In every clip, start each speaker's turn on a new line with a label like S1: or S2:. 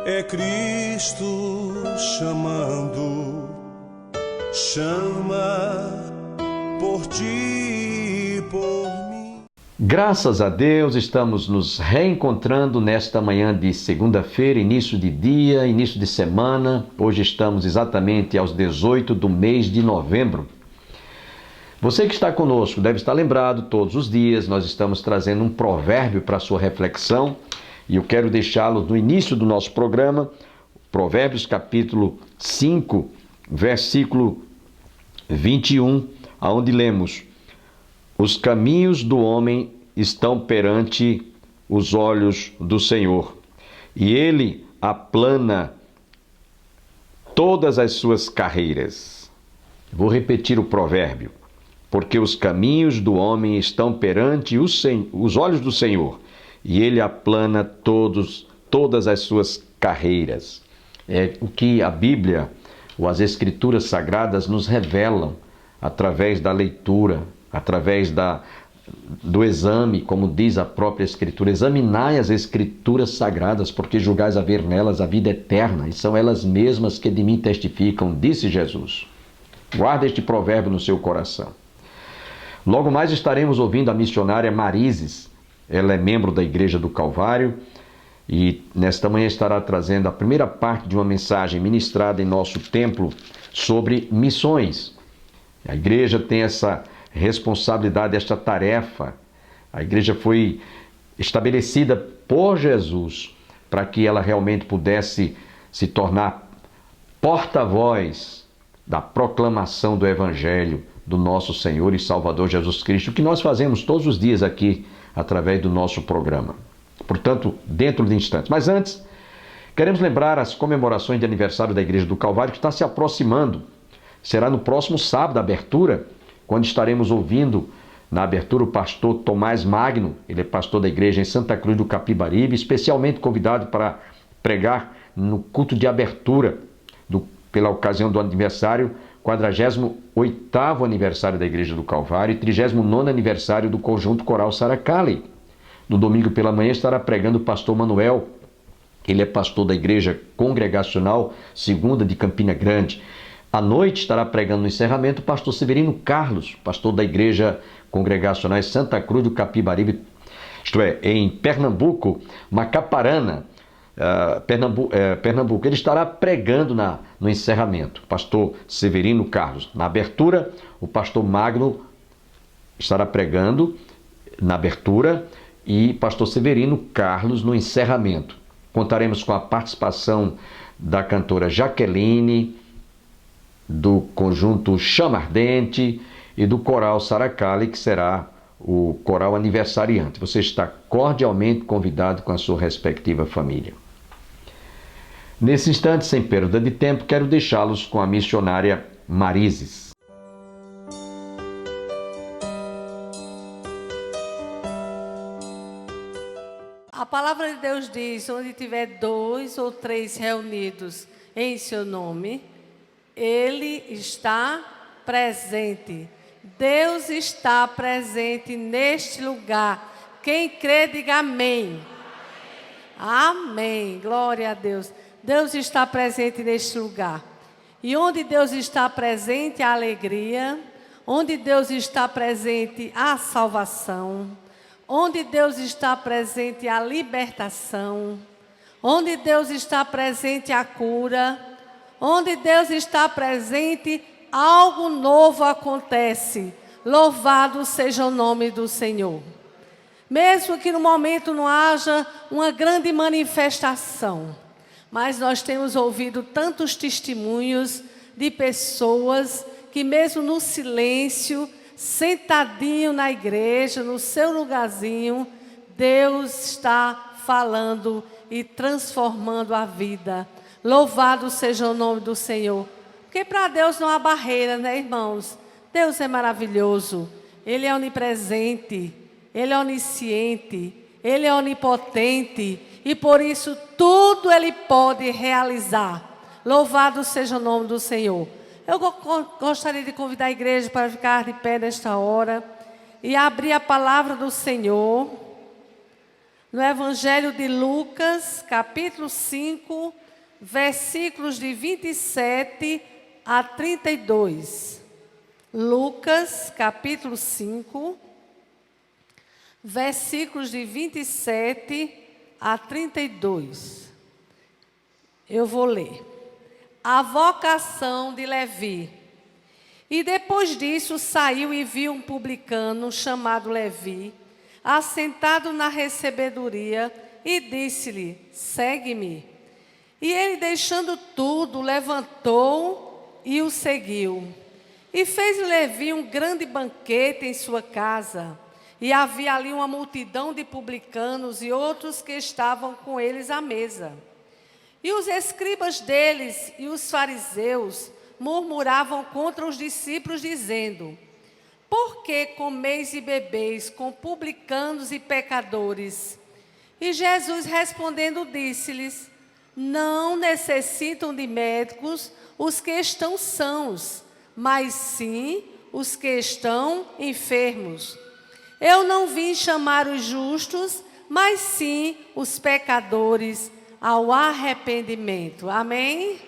S1: É Cristo chamando, chama por ti e por mim.
S2: Graças a Deus, estamos nos reencontrando nesta manhã de segunda-feira, início de dia, início de semana. Hoje estamos exatamente aos 18 do mês de novembro. Você que está conosco deve estar lembrado, todos os dias nós estamos trazendo um provérbio para a sua reflexão. E eu quero deixá-lo no início do nosso programa, Provérbios capítulo 5, versículo 21, onde lemos: os caminhos do homem estão perante os olhos do Senhor, e ele aplana todas as suas carreiras. Vou repetir o provérbio. Porque os caminhos do homem estão perante os olhos do Senhor, e ele aplana todas as suas carreiras. É o que a Bíblia, ou as Escrituras Sagradas, nos revelam através da leitura, através do exame, como diz a própria Escritura. Examinai as Escrituras Sagradas, porque julgais haver nelas a vida eterna, e são elas mesmas que de mim testificam, disse Jesus. Guarda este provérbio no seu coração. Logo mais estaremos ouvindo a missionária Marizes. Ela é membro da Igreja do Calvário e nesta manhã estará trazendo a primeira parte de uma mensagem ministrada em nosso templo sobre missões. A igreja tem essa responsabilidade, esta tarefa. A igreja foi estabelecida por Jesus para que ela realmente pudesse se tornar porta-voz da proclamação do Evangelho do nosso Senhor e Salvador Jesus Cristo, que nós fazemos todos os dias aqui através do nosso programa. Portanto, dentro de instantes. Mas antes, queremos lembrar as comemorações de aniversário da Igreja do Calvário, que está se aproximando. Será no próximo sábado, a abertura, quando estaremos ouvindo na abertura o pastor Tomás Magno. Ele é pastor da igreja em Santa Cruz do Capibaribe, especialmente convidado para pregar no culto de abertura, pela ocasião do aniversário, 48º aniversário da Igreja do Calvário e 39º aniversário do Conjunto Coral Saracali. No domingo pela manhã estará pregando o pastor Manuel. Ele é pastor da Igreja Congregacional Segunda de Campina Grande. À noite estará pregando no encerramento o pastor Severino Carlos, pastor da Igreja Congregacional Santa Cruz do Capibaribe, isto é, em Pernambuco, Macaparana, Pernambuco. Ele estará pregando no encerramento, pastor Severino Carlos. Na abertura, o pastor Magno estará pregando na abertura e pastor Severino Carlos no encerramento. Contaremos com a participação da cantora Jaqueline, do conjunto Chama Ardente e do coral Saracali, que será o coral aniversariante. Você está cordialmente convidado com a sua respectiva família. Nesse instante, sem perda de tempo, quero deixá-los com a missionária Marizes.
S3: A palavra de Deus diz: onde tiver 2 ou 3 reunidos em seu nome, Ele está presente. Deus está presente neste lugar. Quem crê, diga amém. Amém. Glória a Deus. Deus está presente neste lugar. E onde Deus está presente, a alegria. Onde Deus está presente, a salvação. Onde Deus está presente, a libertação. Onde Deus está presente, a cura. Onde Deus está presente, algo novo acontece. Louvado seja o nome do Senhor. Mesmo que no momento não haja uma grande manifestação, mas nós temos ouvido tantos testemunhos de pessoas que mesmo no silêncio, sentadinho na igreja, no seu lugarzinho, Deus está falando e transformando a vida. Louvado seja o nome do Senhor. Porque para Deus não há barreira, né, irmãos? Deus é maravilhoso. Ele é onipresente. Ele é onisciente. Ele é onipotente. E por isso tudo Ele pode realizar. Louvado seja o nome do Senhor. Eu gostaria de convidar a igreja para ficar de pé nesta hora e abrir a palavra do Senhor no Evangelho de Lucas, capítulo 5, versículos de 27 a 32. Lucas, capítulo 5, versículos de 27 a 32. Eu vou ler. A vocação de Levi. E depois disso saiu e viu um publicano chamado Levi, assentado na recebedoria, e disse-lhe: segue-me. E ele, deixando tudo, levantou e o seguiu. E fez Levi um grande banquete em sua casa. E havia ali uma multidão de publicanos e outros que estavam com eles à mesa. E os escribas deles e os fariseus murmuravam contra os discípulos, dizendo: por que comeis e bebeis com publicanos e pecadores? E Jesus respondendo disse-lhes: não necessitam de médicos os que estão sãos, mas sim os que estão enfermos. Eu não vim chamar os justos, mas sim os pecadores ao arrependimento. Amém?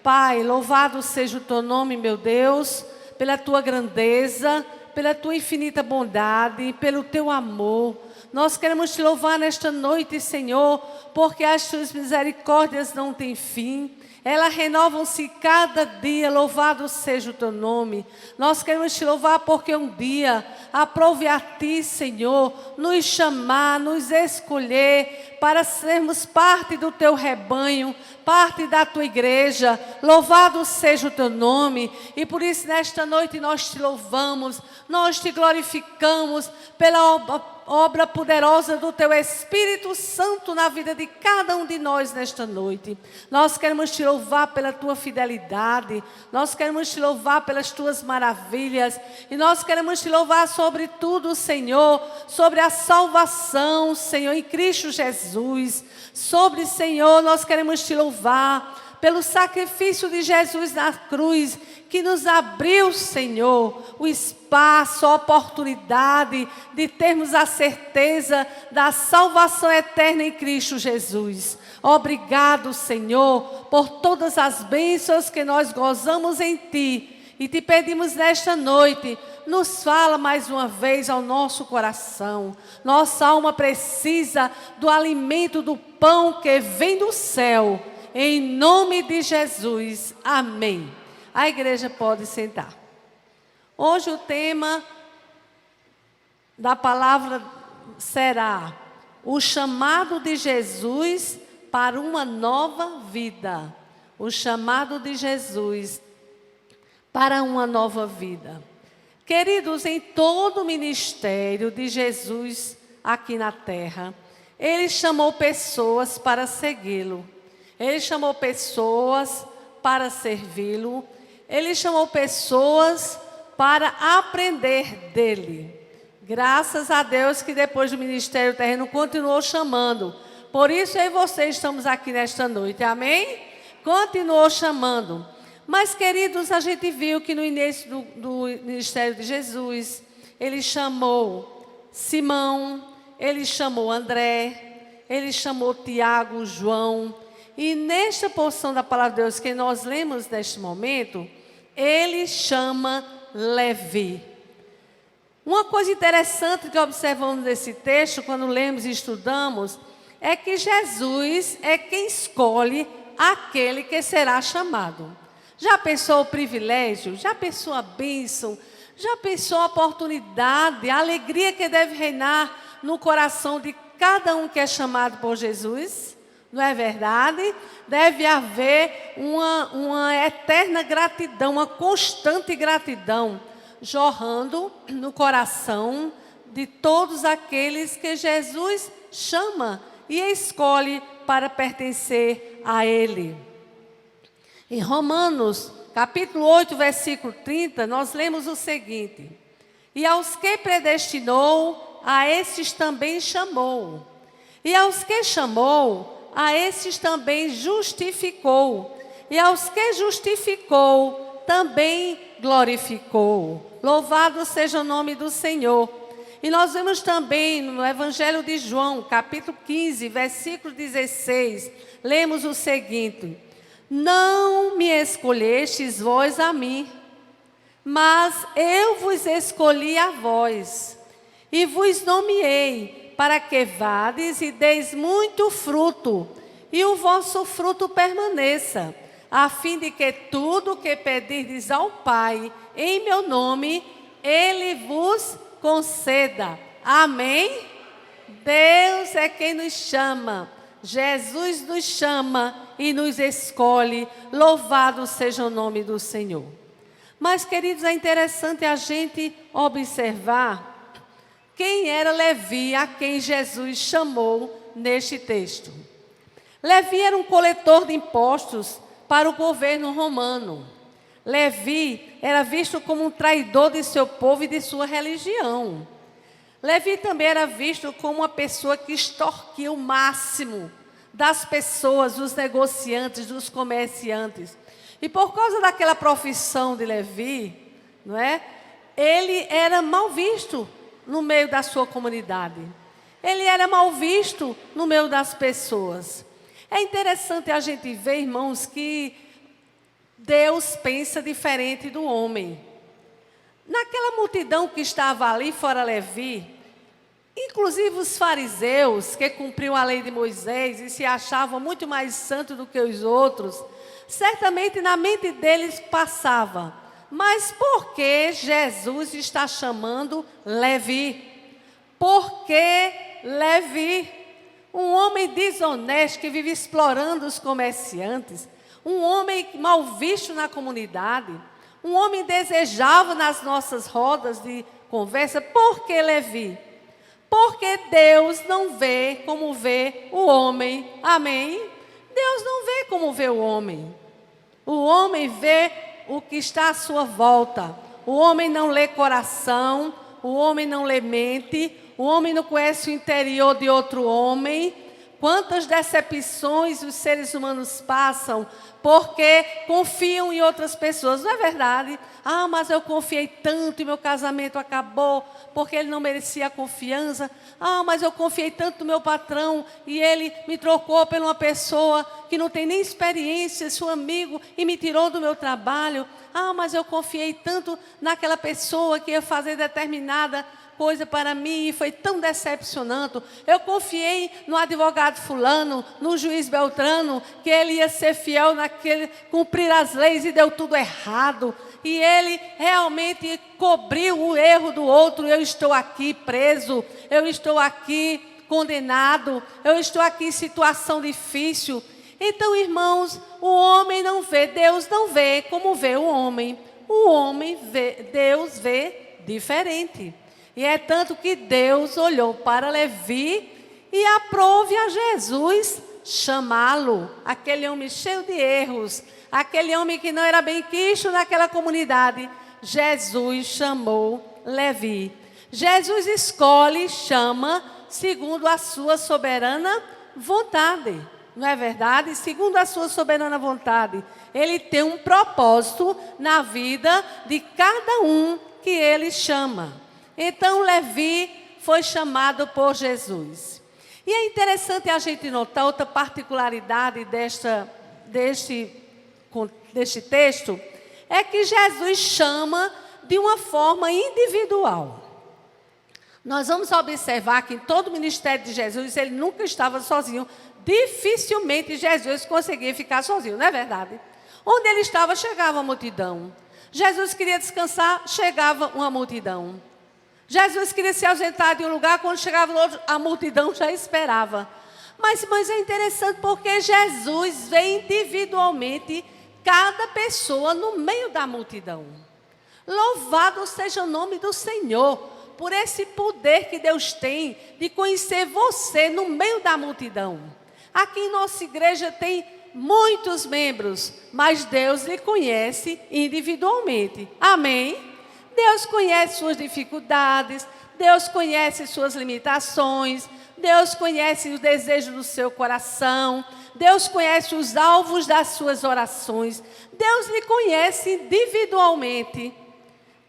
S3: Pai, louvado seja o teu nome, meu Deus, pela tua grandeza, pela tua infinita bondade, pelo teu amor. Nós queremos te louvar nesta noite, Senhor, porque as tuas misericórdias não têm fim. Elas renovam-se cada dia, louvado seja o teu nome. Nós queremos te louvar porque um dia aprove a ti, Senhor, nos chamar, nos escolher para sermos parte do teu rebanho, parte da tua igreja. Louvado seja o teu nome. E por isso nesta noite nós te louvamos, nós te glorificamos pela obra poderosa do teu Espírito Santo na vida de cada um de nós nesta noite. Nós queremos te louvar pela tua fidelidade, nós queremos te louvar pelas tuas maravilhas, e nós queremos te louvar sobre tudo, Senhor, sobre a salvação, Senhor, em Cristo Jesus. Sobre, Senhor, nós queremos te louvar pelo sacrifício de Jesus na cruz, que nos abriu, Senhor, o espaço, a oportunidade de termos a certeza da salvação eterna em Cristo Jesus. Obrigado, Senhor, por todas as bênçãos que nós gozamos em Ti. E te pedimos nesta noite, nos fala mais uma vez ao nosso coração. Nossa alma precisa do alimento, do pão que vem do céu. Em nome de Jesus. Amém. A igreja pode sentar. Hoje o tema da palavra será o chamado de Jesus para uma nova vida. O chamado de Jesus para uma nova vida. Queridos, em todo o ministério de Jesus aqui na terra, Ele chamou pessoas para segui-lo. Ele chamou pessoas para servi-lo. Ele chamou pessoas para aprender dele. Graças a Deus que depois do ministério terreno continuou chamando. Por isso eu e você estamos aqui nesta noite, amém? Continuou chamando. Mas, queridos, a gente viu que no início do ministério de Jesus, Ele chamou Simão, Ele chamou André, Ele chamou Tiago, João. E nesta porção da palavra de Deus que nós lemos neste momento, Ele chama Levi. Uma coisa interessante que observamos nesse texto, quando lemos e estudamos, é que Jesus é quem escolhe aquele que será chamado. Já pensou o privilégio? Já pensou a bênção? Já pensou a oportunidade, a alegria que deve reinar no coração de cada um que é chamado por Jesus? Não é verdade? Deve haver uma eterna gratidão, uma constante gratidão, jorrando no coração de todos aqueles que Jesus chama e escolhe para pertencer a Ele. Em Romanos, capítulo 8, versículo 30, nós lemos o seguinte: e aos que predestinou, a esses também chamou. E aos que chamou, a esses também justificou. E aos que justificou, também glorificou. Louvado seja o nome do Senhor. E nós vemos também no Evangelho de João, capítulo 15, versículo 16, lemos o seguinte: não me escolhestes vós a mim, mas eu vos escolhi a vós, e vos nomeei, para que vades e deis muito fruto, e o vosso fruto permaneça, a fim de que tudo que pedirdes ao Pai, em meu nome, Ele vos conceda. Amém? Deus é quem nos chama, Jesus nos chama e nos escolhe. Louvado seja o nome do Senhor. Mas, queridos, é interessante a gente observar quem era Levi, a quem Jesus chamou neste texto. Levi era um coletor de impostos para o governo romano. Levi era visto como um traidor de seu povo e de sua religião. Levi também era visto como uma pessoa que extorquia o máximo das pessoas, dos negociantes, dos comerciantes. E por causa daquela profissão de Levi, não é? Ele era mal visto no meio da sua comunidade. Ele era mal visto no meio das pessoas. É interessante a gente ver, irmãos, que Deus pensa diferente do homem. Naquela multidão que estava ali fora Levi, inclusive os fariseus, que cumpriam a lei de Moisés e se achavam muito mais santos do que os outros, certamente na mente deles passava: mas por que Jesus está chamando Levi? Por que Levi? Um homem desonesto que vive explorando os comerciantes, um homem mal visto na comunidade, um homem desejado nas nossas rodas de conversa. Por que Levi? Porque Deus não vê como vê o homem. Amém? Deus não vê como vê o homem. O homem vê o que está à sua volta. O homem não lê coração, o homem não lê mente, o homem não conhece o interior de outro homem. Quantas decepções os seres humanos passam porque confiam em outras pessoas, não é verdade? Ah, mas eu confiei tanto e meu casamento acabou porque ele não merecia a confiança. Ah, mas eu confiei tanto no meu patrão e ele me trocou por uma pessoa que não tem nem experiência, seu amigo, e me tirou do meu trabalho. Ah, mas eu confiei tanto naquela pessoa que ia fazer determinada coisa para mim e foi tão decepcionante. Eu confiei no advogado fulano, no juiz Beltrano, que ele ia ser fiel naquele, cumprir as leis, e deu tudo errado. E ele realmente cobriu o erro do outro. Eu estou aqui preso, eu estou aqui condenado, eu estou aqui em situação difícil. Então, irmãos, o homem não vê, Deus não vê como vê o homem. O homem vê, Deus vê diferente. E é tanto que Deus olhou para Levi e aprove a Jesus chamá-lo. Aquele homem cheio de erros, aquele homem que não era bem quisto naquela comunidade. Jesus chamou Levi. Jesus escolhe, chama, segundo a sua soberana vontade. Não é verdade? Segundo a sua soberana vontade. Ele tem um propósito na vida de cada um que ele chama. Então, Levi foi chamado por Jesus. E é interessante a gente notar outra particularidade deste texto, é que Jesus chama de uma forma individual. Nós vamos observar que em todo o ministério de Jesus, ele nunca estava sozinho. Dificilmente Jesus conseguia ficar sozinho, não é verdade? Onde ele estava, chegava a multidão. Jesus queria descansar, chegava uma multidão. Jesus queria se ausentar de um lugar, quando chegava no outro, a multidão já esperava. Mas é interessante porque Jesus vê individualmente cada pessoa no meio da multidão. Louvado seja o nome do Senhor, por esse poder que Deus tem de conhecer você no meio da multidão. Aqui em nossa igreja tem muitos membros, mas Deus lhe conhece individualmente. Amém? Deus conhece suas dificuldades, Deus conhece suas limitações, Deus conhece os desejos do seu coração, Deus conhece os alvos das suas orações, Deus lhe conhece individualmente.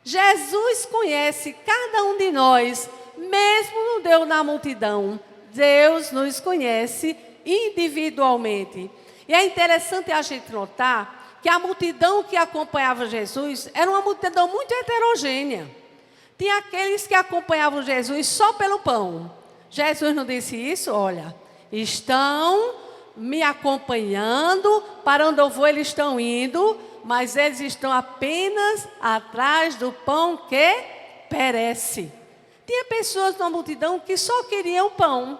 S3: Jesus conhece cada um de nós mesmo no Deus na multidão. Deus nos conhece individualmente. E é interessante a gente notar que a multidão que acompanhava Jesus era uma multidão muito heterogênea. Tinha aqueles que acompanhavam Jesus só pelo pão. Jesus não disse isso? Olha, estão me acompanhando, para onde eu vou eles estão indo, mas eles estão apenas atrás do pão que perece. Tinha pessoas na multidão que só queriam pão,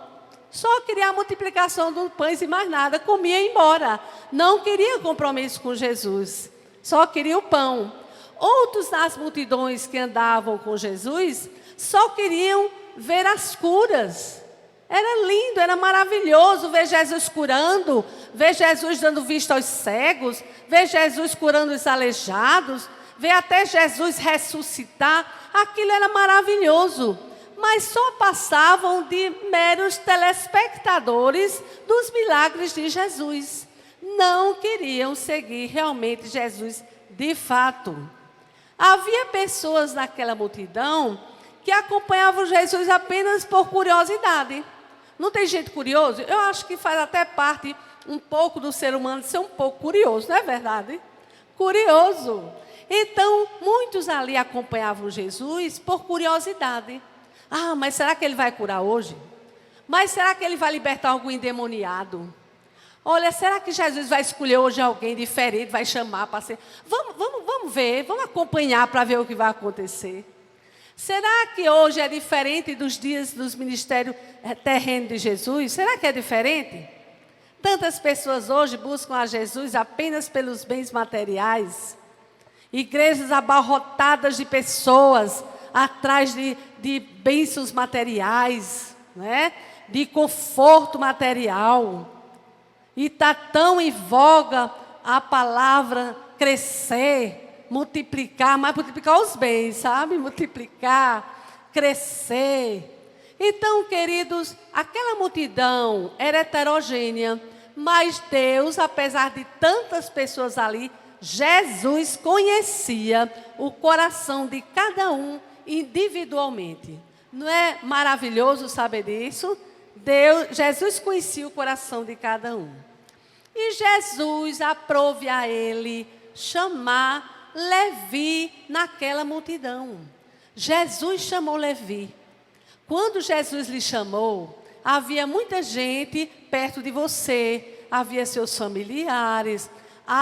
S3: só queria a multiplicação dos pães e mais nada, comia e ia embora. Não queria compromisso com Jesus, só queria o pão. Outros nas multidões que andavam com Jesus só queriam ver as curas. Era lindo, era maravilhoso ver Jesus curando, ver Jesus dando vista aos cegos, ver Jesus curando os aleijados, ver até Jesus ressuscitar. Aquilo era maravilhoso. Mas só passavam de meros telespectadores dos milagres de Jesus. Não queriam seguir realmente Jesus de fato. Havia pessoas naquela multidão que acompanhavam Jesus apenas por curiosidade. Não tem gente curioso? Eu acho que faz até parte um pouco do ser humano ser um pouco curioso, não é verdade? Curioso. Então, muitos ali acompanhavam Jesus por curiosidade. Ah, mas será que ele vai curar hoje? Mas será que ele vai libertar algum endemoniado? Olha, será que Jesus vai escolher hoje alguém diferente, vai chamar para ser... Vamos ver, vamos acompanhar para ver o que vai acontecer. Será que hoje é diferente dos dias dos ministérios terrenos de Jesus? Será que é diferente? Tantas pessoas hoje buscam a Jesus apenas pelos bens materiais. Igrejas abarrotadas de pessoas atrás de bênçãos materiais, né? De conforto material. E está tão em voga a palavra crescer, multiplicar, mas multiplicar os bens, sabe? Multiplicar, crescer. Então, queridos, aquela multidão era heterogênea, mas Deus, apesar de tantas pessoas ali, Jesus conhecia o coração de cada um individualmente. Não é maravilhoso saber disso? Jesus conhecia o coração de cada um. E Jesus aprove a ele chamar Levi naquela multidão. Jesus chamou Levi. Quando Jesus lhe chamou, havia muita gente perto de você, havia seus familiares,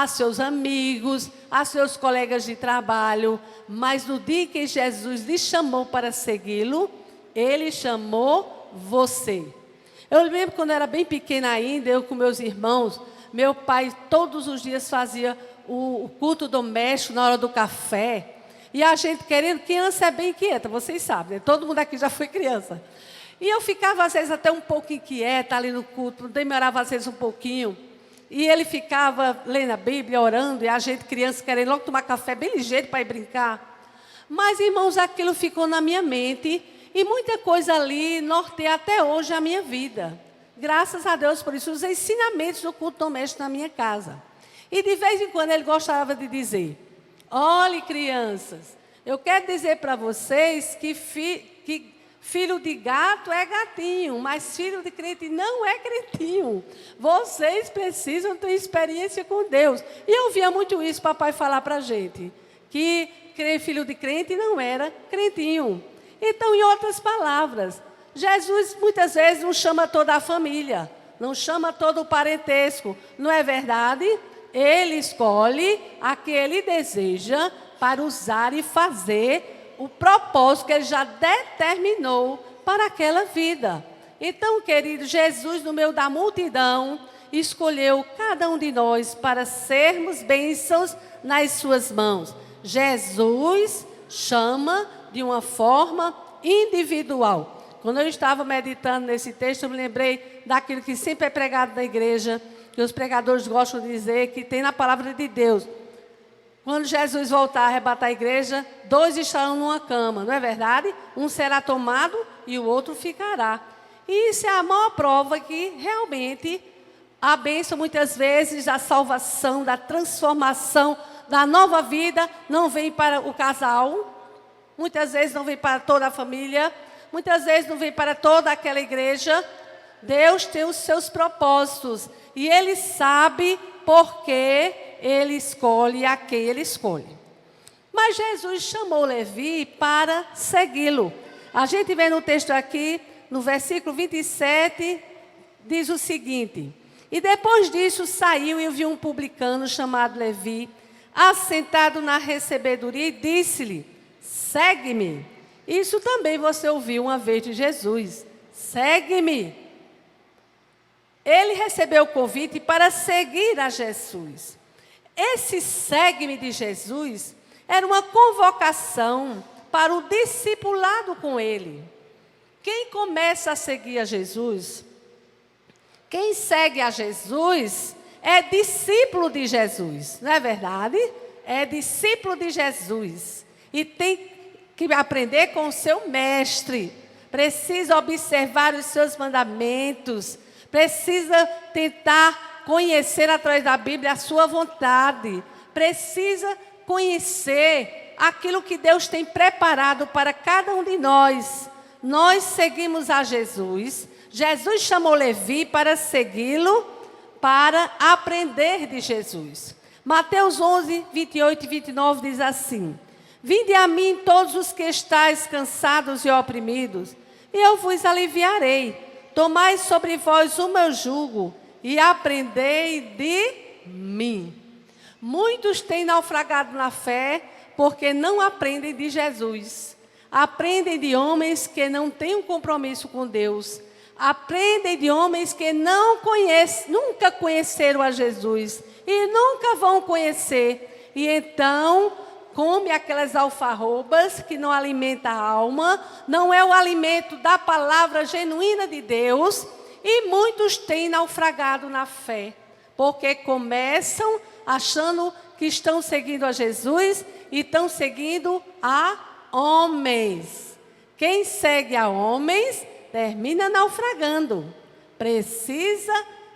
S3: seus amigos, seus colegas de trabalho, mas no dia que Jesus lhe chamou para segui-lo, ele chamou você. Eu lembro quando eu era bem pequena ainda, eu com meus irmãos, meu pai todos os dias fazia o culto doméstico na hora do café. E a gente querendo, criança é bem inquieta, vocês sabem, né? Todo mundo aqui já foi criança. E eu ficava às vezes até um pouco inquieta ali no culto, demorava às vezes um pouquinho. E ele ficava lendo a Bíblia, orando, e a gente, criança, querendo logo tomar café bem ligeiro para ir brincar. Mas, irmãos, aquilo ficou na minha mente, e muita coisa ali norteia até hoje a minha vida. Graças a Deus por isso, os ensinamentos do culto doméstico na minha casa. E de vez em quando ele gostava de dizer: olhe, crianças, eu quero dizer para vocês que filho de gato é gatinho, mas filho de crente não é crentinho. Vocês precisam ter experiência com Deus. E eu via muito isso, papai falar para a gente, que filho de crente não era crentinho. Então, em outras palavras, Jesus muitas vezes não chama toda a família, não chama todo o parentesco, não é verdade? Ele escolhe a que ele deseja para usar e fazer o propósito que ele já determinou para aquela vida. Então, querido, Jesus, no meio da multidão, escolheu cada um de nós para sermos bênçãos nas suas mãos. Jesus chama de uma forma individual. Quando eu estava meditando nesse texto, eu me lembrei daquilo que sempre é pregado na igreja, que os pregadores gostam de dizer, que tem na palavra de Deus. Quando Jesus voltar a arrebatar a igreja, 2 estarão numa cama, não é verdade? Um será tomado e o outro ficará. E isso é a maior prova que realmente a bênção, muitas vezes, da salvação, da transformação, da nova vida, não vem para o casal, muitas vezes não vem para toda a família, muitas vezes não vem para toda aquela igreja. Deus tem os seus propósitos e Ele sabe por que Ele escolhe a quem Ele escolhe. Mas Jesus chamou Levi para segui-lo. A gente vê no texto aqui, no versículo 27, diz o seguinte: e depois disso saiu e viu um publicano chamado Levi, assentado na recebedoria, e disse-lhe: segue-me. Isso também você ouviu uma vez de Jesus: segue-me. Ele recebeu o convite para seguir a Jesus. Esse segue-me de Jesus era uma convocação para o discipulado com ele. Quem começa a seguir a Jesus, quem segue a Jesus, é discípulo de Jesus, não é verdade? É discípulo de Jesus. E tem que aprender com o seu mestre. Precisa observar os seus mandamentos. Precisa tentar conhecer através da Bíblia a sua vontade. Precisa conhecer aquilo que Deus tem preparado para cada um de nós. Nós seguimos a Jesus. Jesus chamou Levi para segui-lo, para aprender de Jesus. Mateus 11, 28 e 29 diz assim: vinde a mim todos os que estáis cansados e oprimidos, e eu vos aliviarei. Tomai sobre vós o meu jugo e aprendei de mim. Muitos têm naufragado na fé porque não aprendem de Jesus. Aprendem de homens que não têm um compromisso com Deus. Aprendem de homens que nunca conheceram a Jesus e nunca vão conhecer. E então come aquelas alfarrobas que não alimentam a alma, não é o alimento da palavra genuína de Deus. E muitos têm naufragado na fé, porque começam achando que estão seguindo a Jesus e estão seguindo a homens. Quem segue a homens termina naufragando. Precisa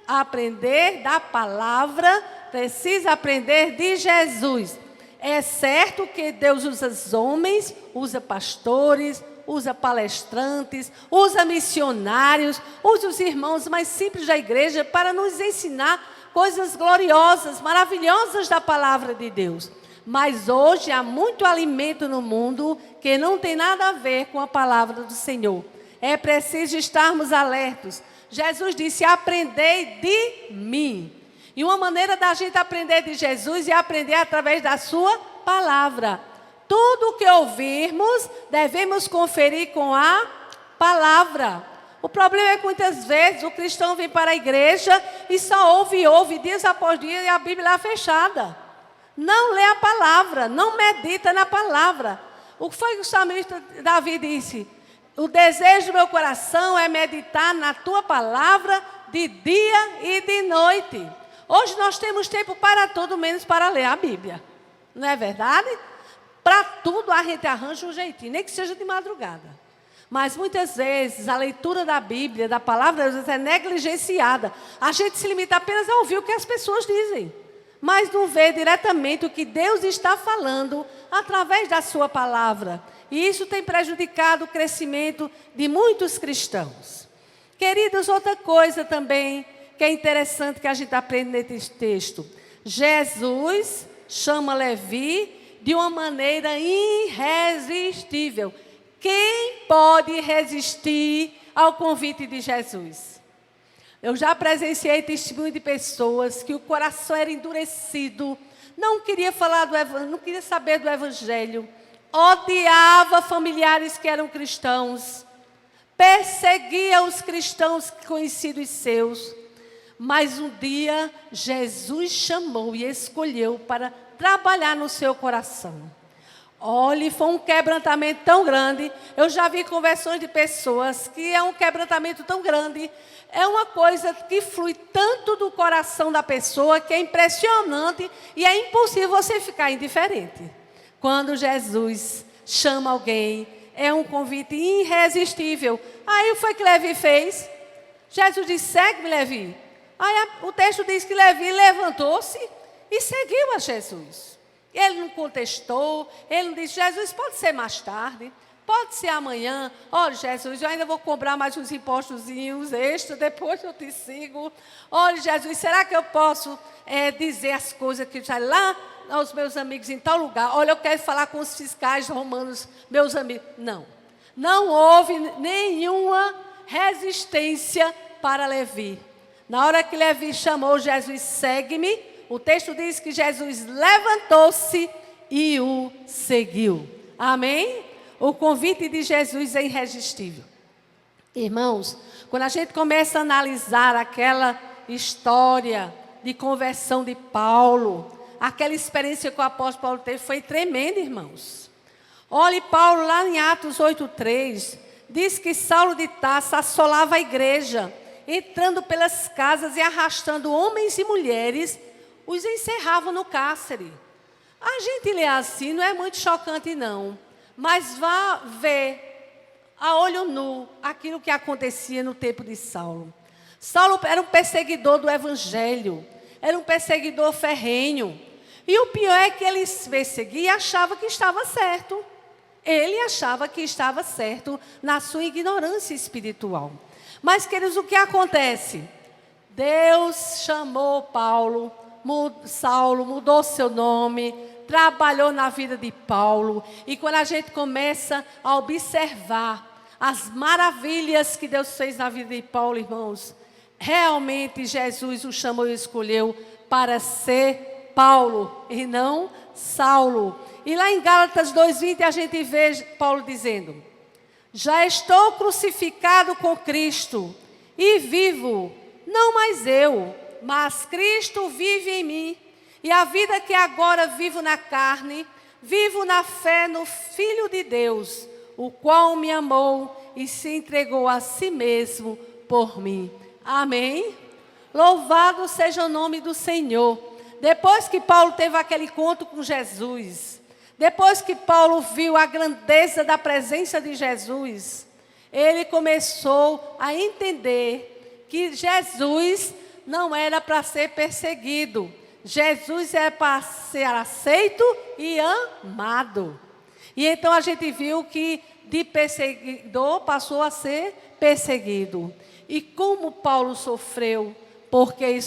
S3: aprender da palavra, precisa aprender de Jesus. É certo que Deus usa os homens, usa pastores, usa palestrantes, usa missionários, usa os irmãos mais simples da igreja para nos ensinar coisas gloriosas, maravilhosas da palavra de Deus. Mas hoje há muito alimento no mundo que não tem nada a ver com a palavra do Senhor. É preciso estarmos alertos. Jesus disse: aprendei de mim. E uma maneira da gente aprender de Jesus é aprender através da sua palavra. Tudo o que ouvirmos, devemos conferir com a palavra. O problema é que muitas vezes o cristão vem para a igreja e só ouve dias após dia e a Bíblia é fechada. Não lê a palavra, não medita na palavra. O que foi que o salmista Davi disse? O desejo do meu coração é meditar na tua palavra de dia e de noite. Hoje nós temos tempo para tudo, menos para ler a Bíblia. Não é verdade? Para tudo a gente arranja um jeitinho, nem que seja de madrugada. Mas muitas vezes a leitura da Bíblia, da palavra de Deus, é negligenciada. A gente se limita apenas a ouvir o que as pessoas dizem, mas não vê diretamente o que Deus está falando através da sua palavra. E isso tem prejudicado o crescimento de muitos cristãos. Queridos, outra coisa também que é interessante que a gente aprende nesse texto. Jesus chama Levi de uma maneira irresistível. Quem pode resistir ao convite de Jesus? Eu já presenciei testemunho de pessoas que o coração era endurecido, não queria não queria saber do evangelho, odiava familiares que eram cristãos, perseguia os cristãos conhecidos seus. Mas um dia Jesus chamou e escolheu para trabalhar no seu coração. Olhe, foi um quebrantamento tão grande. Eu já vi conversões de pessoas que é um quebrantamento tão grande. É uma coisa que flui tanto do coração da pessoa que é impressionante e é impossível você ficar indiferente. Quando Jesus chama alguém, é um convite irresistível. Aí foi o que Levi fez. Jesus disse: segue-me, Levi. Aí o texto diz que Levi levantou-se e seguiu a Jesus. Ele não contestou, ele não disse: Jesus, pode ser mais tarde. Pode ser amanhã. Olha, Jesus, eu ainda vou cobrar mais uns impostozinhos extra, depois eu te sigo. Olha, Jesus, será que eu posso dizer as coisas que já lá aos meus amigos em tal lugar? Olha, eu quero falar com os fiscais romanos, meus amigos. Não houve nenhuma resistência para Levi. Na hora que Levi chamou Jesus, segue-me, o texto diz que Jesus levantou-se e o seguiu. Amém? O convite de Jesus é irresistível. Irmãos, quando a gente começa a analisar aquela história de conversão de Paulo, aquela experiência que o apóstolo Paulo teve foi tremenda, irmãos. Olhe Paulo lá em Atos 8:3, diz que Saulo de Tarso assolava a igreja, entrando pelas casas e arrastando homens e mulheres, os encerravam no cárcere. A gente lê assim, não é muito chocante não, mas vá ver a olho nu aquilo que acontecia no tempo de Saulo. Saulo era um perseguidor do evangelho, era um perseguidor ferrenho. E o pior é que ele perseguia e achava que estava certo. Ele achava que estava certo na sua ignorância espiritual. Mas, queridos, o que acontece? Deus chamou Saulo, mudou seu nome, trabalhou na vida de Paulo. E quando a gente começa a observar as maravilhas que Deus fez na vida de Paulo, irmãos, realmente Jesus o chamou e escolheu para ser Paulo e não Saulo. E lá em Gálatas 2:20 a gente vê Paulo dizendo: já estou crucificado com Cristo e vivo, não mais eu, mas Cristo vive em mim. E a vida que agora vivo na carne, vivo na fé no Filho de Deus, o qual me amou e se entregou a si mesmo por mim. Amém? Louvado seja o nome do Senhor. Depois que Paulo teve aquele encontro com Jesus, depois que Paulo viu a grandeza da presença de Jesus, ele começou a entender que Jesus não era para ser perseguido. Jesus é para ser aceito e amado. E então a gente viu que de perseguidor passou a ser perseguido. E como Paulo sofreu, porque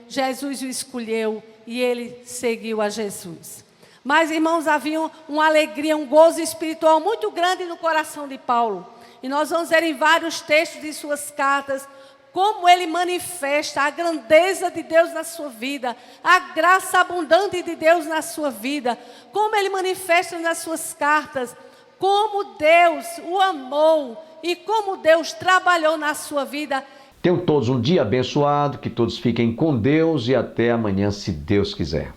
S3: Jesus o escolheu e ele seguiu a Jesus. Mas, irmãos, havia uma alegria, um gozo espiritual muito grande no coração de Paulo. E nós vamos ver em vários textos de suas cartas como ele manifesta a grandeza de Deus na sua vida, a graça abundante de Deus na sua vida, como ele manifesta nas suas cartas, como Deus o amou e como Deus trabalhou na sua vida.
S2: Tenham todos um dia abençoado, que todos fiquem com Deus e até amanhã, se Deus quiser.